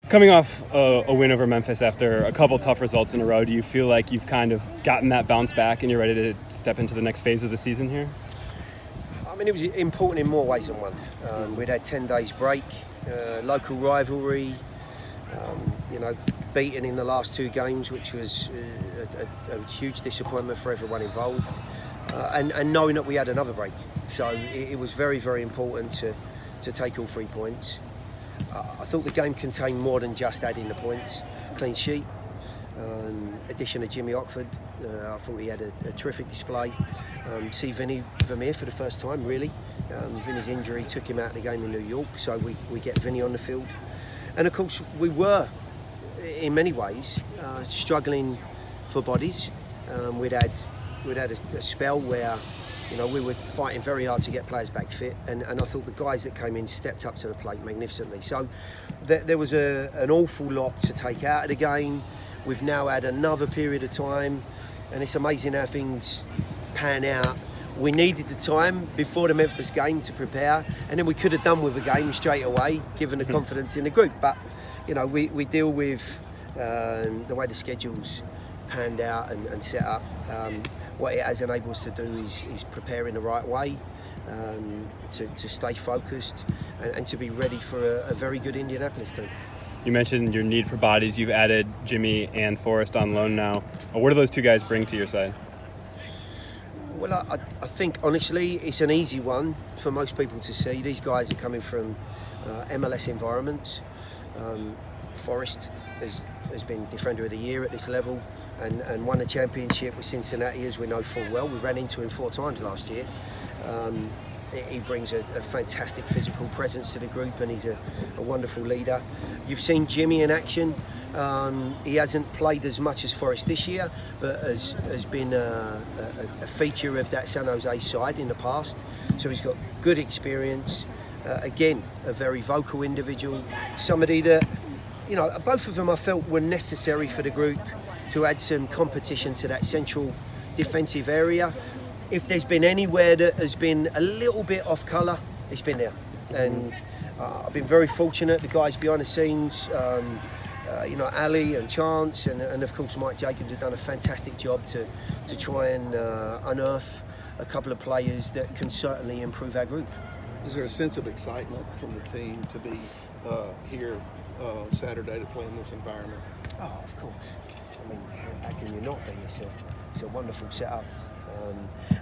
Coming off a win over Memphis after a couple tough results in a row, do you feel like you've kind of gotten that bounce back and you're ready to step into the next phase of the season here? I mean, it was important in more ways than one. We'd had 10 days break, local rivalry, beaten in the last 2 games, which was a huge disappointment for everyone involved, and knowing that we had another break. So it was very, very important to take all 3 points. I thought the game contained more than just adding the points. Clean sheet, addition of Jimmy Oxford. I thought he had a terrific display. See Vinny Vermeer for the first time, really. Vinny's injury took him out of the game in New York, so we get Vinny on the field. And of course, we were, in many ways, struggling for bodies. We'd had a spell where we were fighting very hard to get players back fit, and I thought the guys that came in stepped up to the plate magnificently. So there was an awful lot to take out of the game. We've now had another period of time, and it's amazing how things pan out. We needed the time before the Memphis game to prepare, and then we could have done with a game straight away, given the confidence in the group. But we deal with the way the schedule's panned out and set up. What it has enabled us to do is prepare in the right way, to stay focused and to be ready for a very good Indianapolis team. You mentioned your need for bodies. You've added Jimmy and Forrest on loan now. What do those 2 guys bring to your side? Well, I think, honestly, it's an easy one for most people to see. These guys are coming from MLS environments. Forrest has been Defender of the Year at this level and won a championship with Cincinnati, as we know full well. We ran into him 4 times last year. He brings a fantastic physical presence to the group, and he's a wonderful leader. You've seen Jimmy in action. He hasn't played as much as Forrest this year, but has been a feature of that San Jose side in the past. So he's got good experience. Again, a very vocal individual. Somebody that, both of them I felt were necessary for the group to add some competition to that central defensive area. If there's been anywhere that has been a little bit off colour, it's been there. And I've been very fortunate. The guys behind the scenes, Ali and Chance and of course Mike Jacobs have done a fantastic job to try and unearth a couple of players that can certainly improve our group. Is there a sense of excitement from the team to be here Saturday to play in this environment? Oh, of course. I mean, how can you not be? It's a wonderful setup.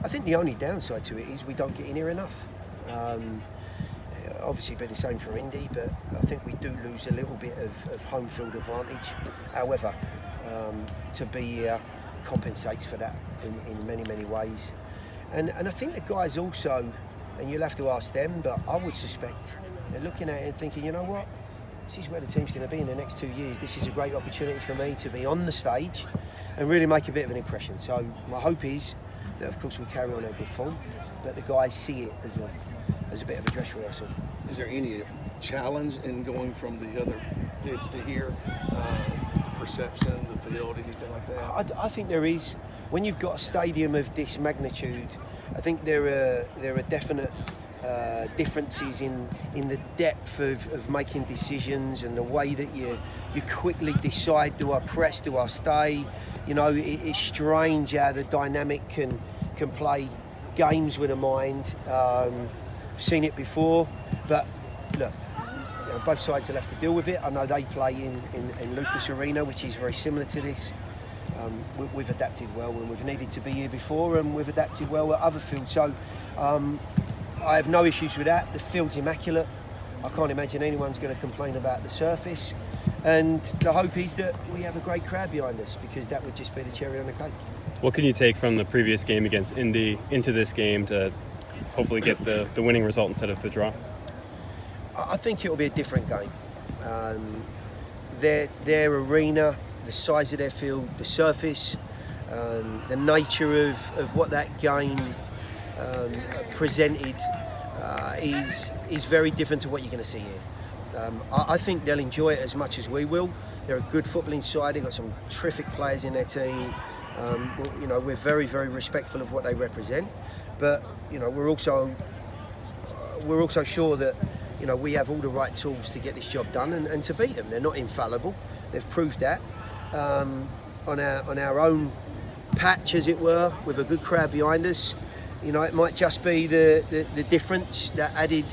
I think the only downside to it is we don't get in here enough. Obviously, it'd be the same for Indy, but I think we do lose a little bit of home field advantage. However, to be here compensates for that in many, many ways. And I think the guys also, and you'll have to ask them, but I would suspect they're looking at it and thinking, you know what, this is where the team's going to be in the next 2 years. This is a great opportunity for me to be on the stage and really make a bit of an impression. So my hope is that, of course, we carry on our good form, but the guys see it as a bit of a dress rehearsal. Is there any challenge in going from the other pitch to here? Perception, the field, anything like that? I think there is. When you've got a stadium of this magnitude, I think there are definite differences in the depth of making decisions and the way that you quickly decide, do I press, do I stay? It's strange how the dynamic can play games with a mind. I've seen it before, but look, both sides will have to deal with it. I know they play in Lucas Arena, which is very similar to this. We've adapted well when we've needed to be here before, and we've adapted well at other fields. So I have no issues with that. The field's immaculate. I can't imagine anyone's going to complain about the surface. And the hope is that we have a great crowd behind us, because that would just be the cherry on the cake. What can you take from the previous game against Indy into this game to hopefully get the winning result instead of the draw? I think it will be a different game. Their arena, the size of their field, the surface, the nature of what that game presented is very different to what you're going to see here. I think they'll enjoy it as much as we will. They're a good footballing side. They've got some terrific players in their team. We're very, very respectful of what they represent, but we're also sure that you know, we have all the right tools to get this job done and to beat them. They're not infallible. They've proved that on our own patch, as it were, with a good crowd behind us. You know, it might just be the difference, that added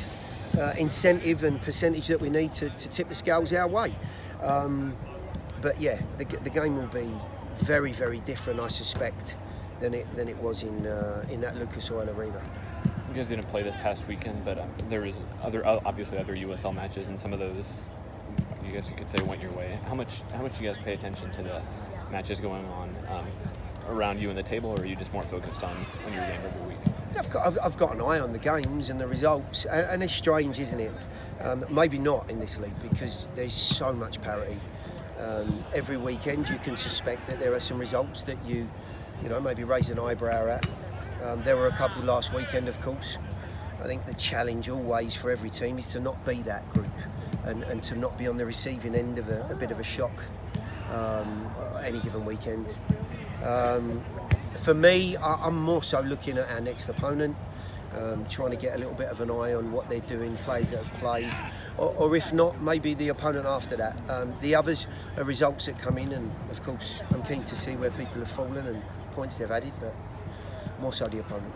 incentive and percentage that we need to tip the scales our way. But yeah, the game will be very, very different, I suspect, than it was in that Lucas Oil Arena. You guys didn't play this past weekend, but there is obviously other USL matches, and some of those, I guess you could say, went your way. How much do you guys pay attention to the matches going on around you in the table, or are you just more focused on your game every week? I've got an eye on the games and the results, and it's strange, isn't it? Maybe not in this league, because there's so much parity. Every weekend you can suspect that there are some results that you know, maybe raise an eyebrow at. There were a couple last weekend, of course. I think the challenge always for every team is to not be that group and to not be on the receiving end of a bit of a shock any given weekend. For me, I'm more so looking at our next opponent, trying to get a little bit of an eye on what they're doing, players that have played, or if not, maybe the opponent after that. The others are results that come in, and of course I'm keen to see where people have fallen and points they've added, but more so the opponent.